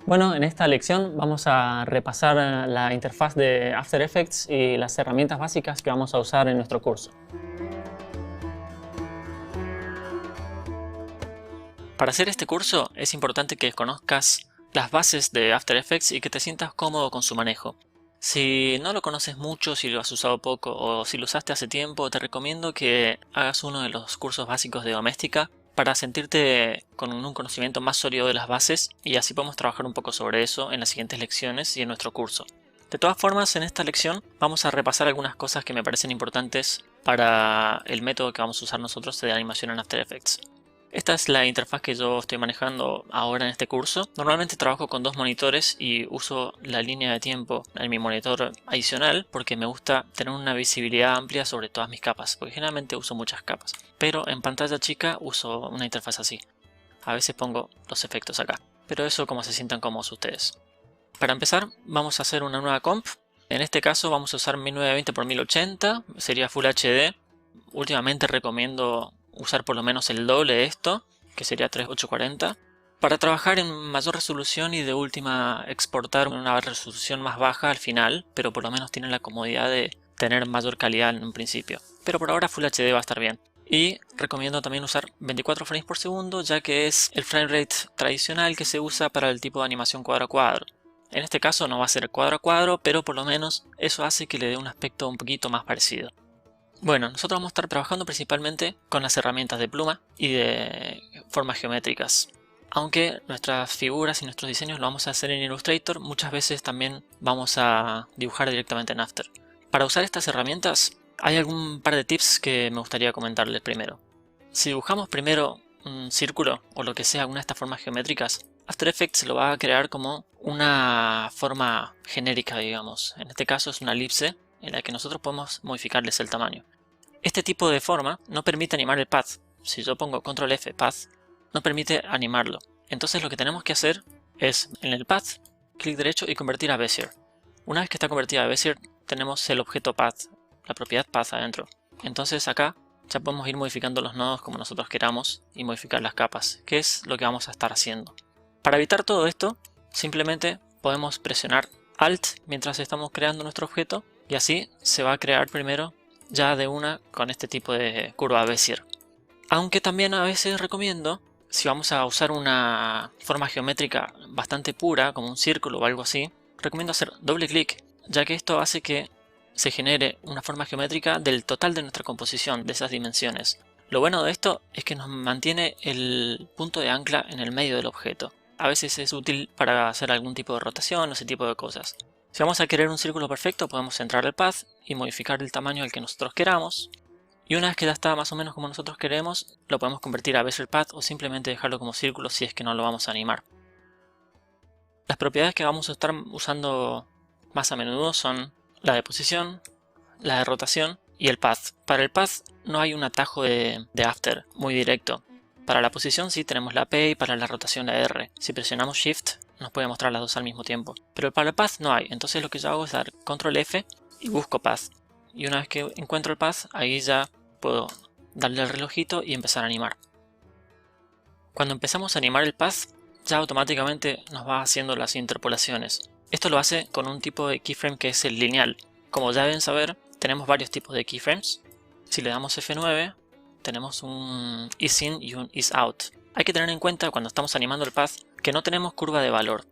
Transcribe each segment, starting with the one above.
Bueno, en esta lección vamos a repasar la interfaz de After Effects y las herramientas básicas que vamos a usar en nuestro curso. Para hacer este curso es importante que conozcas las bases de After Effects y que te sientas cómodo con su manejo. Si no lo conoces mucho, si lo has usado poco o si lo usaste hace tiempo, te recomiendo que hagas uno de los cursos básicos de doméstica para sentirte con un conocimiento más sólido de las bases y así podemos trabajar un poco sobre eso en las siguientes lecciones y en nuestro curso. De todas formas, en esta lección vamos a repasar algunas cosas que me parecen importantes para el método que vamos a usar nosotros de animación en After Effects. Esta es la interfaz que yo estoy manejando ahora en este curso. Normalmente trabajo con dos monitores y uso la línea de tiempo en mi monitor adicional porque me gusta tener una visibilidad amplia sobre todas mis capas, porque generalmente uso muchas capas. Pero en pantalla chica uso una interfaz así. A veces pongo los efectos acá, pero eso como se sientan cómodos ustedes. Para empezar vamos a hacer una nueva comp. En este caso vamos a usar 1920x1080, sería Full HD. Últimamente recomiendo usar por lo menos el doble de esto, que sería 3840, para trabajar en mayor resolución y de última exportar una resolución más baja al final, pero por lo menos tienen la comodidad de tener mayor calidad en un principio. Pero por ahora Full HD va a estar bien. Y recomiendo también usar 24 frames por segundo, ya que es el frame rate tradicional que se usa para el tipo de animación cuadro a cuadro. En este caso no va a ser cuadro a cuadro, pero por lo menos eso hace que le dé un aspecto un poquito más parecido. Bueno, nosotros vamos a estar trabajando principalmente con las herramientas de pluma y de formas geométricas. Aunque nuestras figuras y nuestros diseños lo vamos a hacer en Illustrator, muchas veces también vamos a dibujar directamente en After. Para usar estas herramientas hay algún par de tips que me gustaría comentarles primero. Si dibujamos primero un círculo o lo que sea, una de estas formas geométricas, After Effects lo va a crear como una forma genérica, digamos. En este caso es una elipse en la que nosotros podemos modificarles el tamaño. Este tipo de forma no permite animar el path. Si yo pongo Control F Path, no permite animarlo. Entonces lo que tenemos que hacer es en el path, clic derecho y convertir a Bezier. Una vez que está convertida a Bezier, tenemos el objeto path, la propiedad path adentro. Entonces acá ya podemos ir modificando los nodos como nosotros queramos y modificar las capas, que es lo que vamos a estar haciendo. Para evitar todo esto, simplemente podemos presionar Alt mientras estamos creando nuestro objeto y así se va a crear primero ya de una con este tipo de curva Bezier. Aunque también a veces recomiendo, si vamos a usar una forma geométrica bastante pura, como un círculo o algo así, recomiendo hacer doble clic, ya que esto hace que se genere una forma geométrica del total de nuestra composición, de esas dimensiones. Lo bueno de esto es que nos mantiene el punto de ancla en el medio del objeto. A veces es útil para hacer algún tipo de rotación o ese tipo de cosas. Si vamos a querer un círculo perfecto, podemos entrar al path y modificar el tamaño al que nosotros queramos. Y una vez que ya está más o menos como nosotros queremos, lo podemos convertir a Bezier Path o simplemente dejarlo como círculo si es que no lo vamos a animar. Las propiedades que vamos a estar usando más a menudo son la de posición, la de rotación y el path. Para el path no hay un atajo de After muy directo. Para la posición sí tenemos la P y para la rotación la R. Si presionamos Shift nos puede mostrar las dos al mismo tiempo. Pero para el path no hay, entonces lo que yo hago es dar Control F y busco path. Y una vez que encuentro el path, ahí ya puedo darle al relojito y empezar a animar. Cuando empezamos a animar el path, ya automáticamente nos va haciendo las interpolaciones. Esto lo hace con un tipo de keyframe que es el lineal. Como ya deben saber, tenemos varios tipos de keyframes. Si le damos F9, tenemos un ease-in y un ease-out. Hay que tener en cuenta cuando estamos animando el path que no tenemos curva de valor.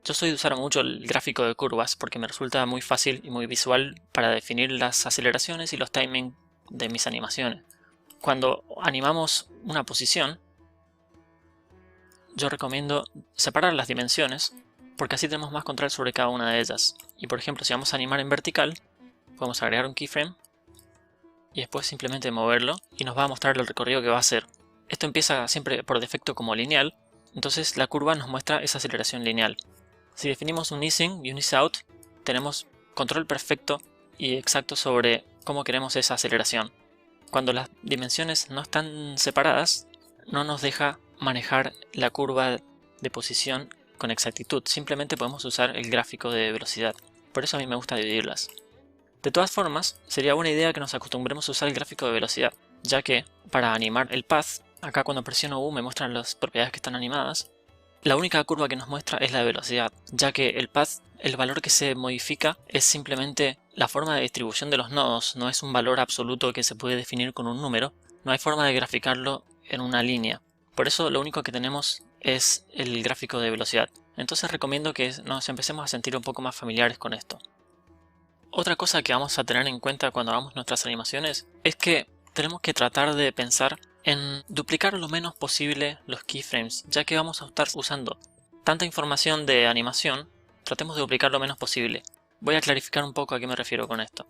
Yo soy de usar mucho el gráfico de curvas porque me resulta muy fácil y muy visual para definir las aceleraciones y los timings de mis animaciones. Cuando animamos una posición, yo recomiendo separar las dimensiones porque así tenemos más control sobre cada una de ellas. Y por ejemplo, si vamos a animar en vertical, podemos agregar un keyframe y después simplemente moverlo y nos va a mostrar el recorrido que va a hacer. Esto empieza siempre por defecto como lineal, entonces la curva nos muestra esa aceleración lineal. Si definimos un ease-in y un ease-out, tenemos control perfecto y exacto sobre cómo queremos esa aceleración. Cuando las dimensiones no están separadas, no nos deja manejar la curva de posición con exactitud. Simplemente podemos usar el gráfico de velocidad. Por eso a mí me gusta dividirlas. De todas formas, sería buena idea que nos acostumbremos a usar el gráfico de velocidad, ya que para animar el path, acá cuando presiono U me muestran las propiedades que están animadas, La única curva que nos muestra es la de velocidad, ya que el path, el valor que se modifica es simplemente la forma de distribución de los nodos, no es un valor absoluto que se puede definir con un número, no hay forma de graficarlo en una línea. Por eso lo único que tenemos es el gráfico de velocidad. Entonces recomiendo que nos empecemos a sentir un poco más familiares con esto. Otra cosa que vamos a tener en cuenta cuando hagamos nuestras animaciones es que tenemos que tratar de pensar en duplicar lo menos posible los keyframes, ya que vamos a estar usando tanta información de animación, tratemos de duplicar lo menos posible. Voy a clarificar un poco a qué me refiero con esto.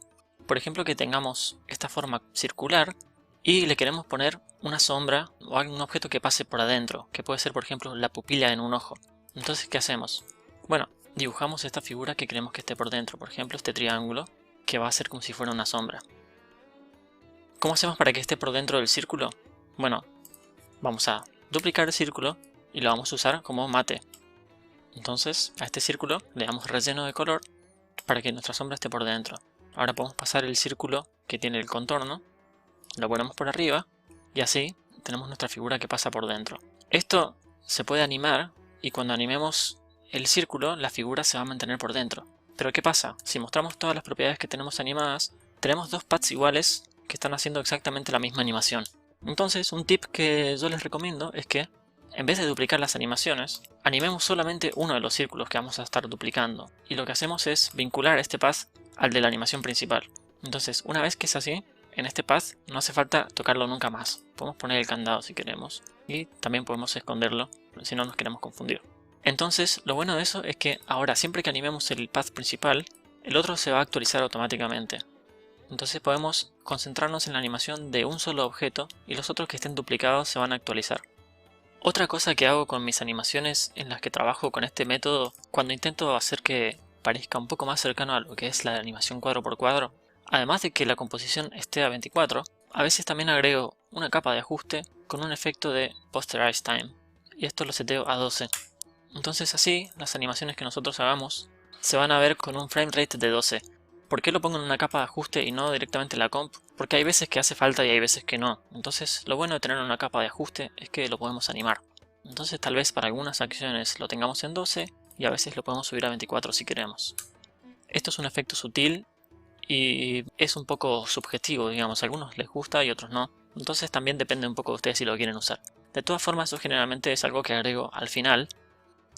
Por ejemplo, que tengamos esta forma circular y le queremos poner una sombra o algún objeto que pase por adentro, que puede ser por ejemplo la pupila en un ojo. Entonces, ¿qué hacemos? Bueno, dibujamos esta figura que queremos que esté por dentro, por ejemplo este triángulo, que va a ser como si fuera una sombra. ¿Cómo hacemos para que esté por dentro del círculo? Bueno, vamos a duplicar el círculo y lo vamos a usar como mate. Entonces a este círculo le damos relleno de color para que nuestra sombra esté por dentro. Ahora podemos pasar el círculo que tiene el contorno, lo ponemos por arriba y así tenemos nuestra figura que pasa por dentro. Esto se puede animar y cuando animemos el círculo la figura se va a mantener por dentro. Pero ¿qué pasa? Si mostramos todas las propiedades que tenemos animadas, tenemos dos paths iguales que están haciendo exactamente la misma animación. Entonces un tip que yo les recomiendo es que en vez de duplicar las animaciones, animemos solamente uno de los círculos que vamos a estar duplicando y lo que hacemos es vincular este path al de la animación principal. Entonces una vez que es así, en este path no hace falta tocarlo nunca más. Podemos poner el candado si queremos y también podemos esconderlo si no nos queremos confundir. Entonces lo bueno de eso es que ahora siempre que animemos el path principal, el otro se va a actualizar automáticamente. Entonces podemos concentrarnos en la animación de un solo objeto y los otros que estén duplicados se van a actualizar. Otra cosa que hago con mis animaciones en las que trabajo con este método, cuando intento hacer que parezca un poco más cercano a lo que es la animación cuadro por cuadro, además de que la composición esté a 24, a veces también agrego una capa de ajuste con un efecto de Posterize Time, y esto lo seteo a 12. Entonces así, las animaciones que nosotros hagamos se van a ver con un frame rate de 12. ¿Por qué lo pongo en una capa de ajuste y no directamente en la comp? Porque hay veces que hace falta y hay veces que no. Entonces lo bueno de tener una capa de ajuste es que lo podemos animar. Entonces tal vez para algunas acciones lo tengamos en 12 y a veces lo podemos subir a 24 si queremos. Esto es un efecto sutil y es un poco subjetivo, digamos. A algunos les gusta y otros no. Entonces también depende un poco de ustedes si lo quieren usar. De todas formas, eso generalmente es algo que agrego al final,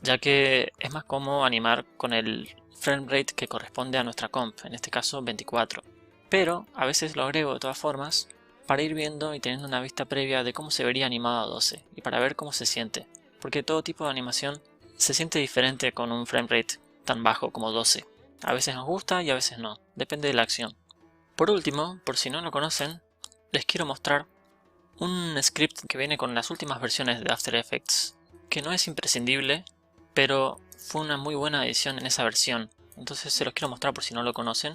ya que es más cómodo animar con el frame rate que corresponde a nuestra comp, en este caso 24. Pero a veces lo agrego de todas formas para ir viendo y teniendo una vista previa de cómo se vería animado a 12 y para ver cómo se siente, porque todo tipo de animación se siente diferente con un frame rate tan bajo como 12. A veces nos gusta y a veces no, depende de la acción. Por último, por si no lo conocen, les quiero mostrar un script que viene con las últimas versiones de After Effects, que no es imprescindible, pero fue una muy buena edición en esa versión, entonces se los quiero mostrar por si no lo conocen,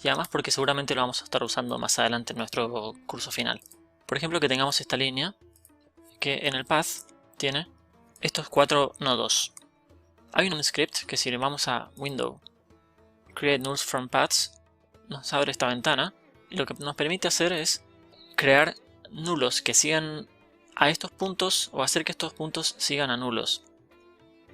y además porque seguramente lo vamos a estar usando más adelante en nuestro curso final. Por ejemplo, que tengamos esta línea, que en el path tiene estos 4 nodos. Hay un script que si le vamos a Window, Create Nulls from Paths, nos abre esta ventana, y lo que nos permite hacer es crear nulos que sigan a estos puntos o hacer que estos puntos sigan a nulos.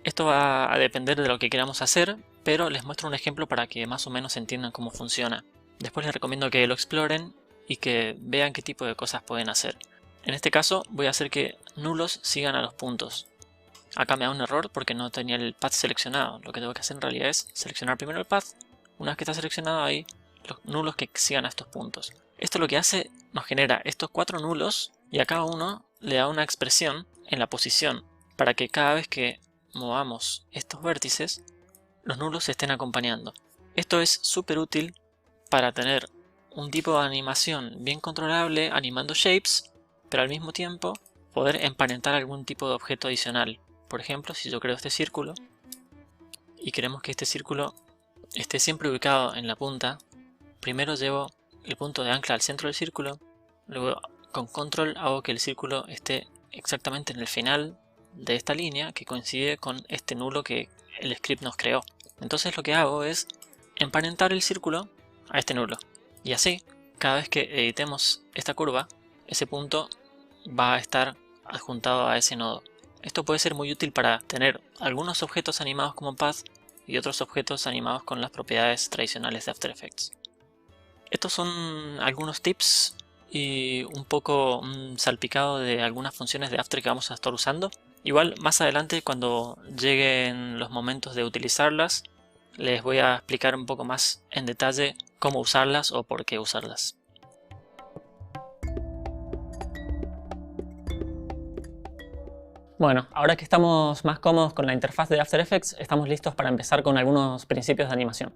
Esto va a depender de lo que queramos hacer, pero les muestro un ejemplo para que más o menos entiendan cómo funciona. Después les recomiendo que lo exploren y que vean qué tipo de cosas pueden hacer. En este caso voy a hacer que nulos sigan a los puntos. Acá me da un error porque no tenía el path seleccionado. Lo que tengo que hacer en realidad es seleccionar primero el path. Una vez que está seleccionado ahí, los nulos que sigan a estos puntos. Esto lo que hace, nos genera estos 4 nulos y a cada uno le da una expresión en la posición para que cada vez que movamos estos vértices, los nulos se estén acompañando. Esto es súper útil para tener un tipo de animación bien controlable animando shapes, pero al mismo tiempo poder emparentar algún tipo de objeto adicional. Por ejemplo, si yo creo este círculo y queremos que este círculo esté siempre ubicado en la punta, primero llevo el punto de ancla al centro del círculo, luego con control hago que el círculo esté exactamente en el final de esta línea que coincide con este nulo que el script nos creó. Entonces lo que hago es emparentar el círculo a este nulo. Y así, cada vez que editemos esta curva, ese punto va a estar adjuntado a ese nodo. Esto puede ser muy útil para tener algunos objetos animados como path y otros objetos animados con las propiedades tradicionales de After Effects. Estos son algunos tips y un poco salpicado de algunas funciones de After que vamos a estar usando. Igual más adelante, cuando lleguen los momentos de utilizarlas, les voy a explicar un poco más en detalle cómo usarlas o por qué usarlas. Bueno, ahora que estamos más cómodos con la interfaz de After Effects, estamos listos para empezar con algunos principios de animación.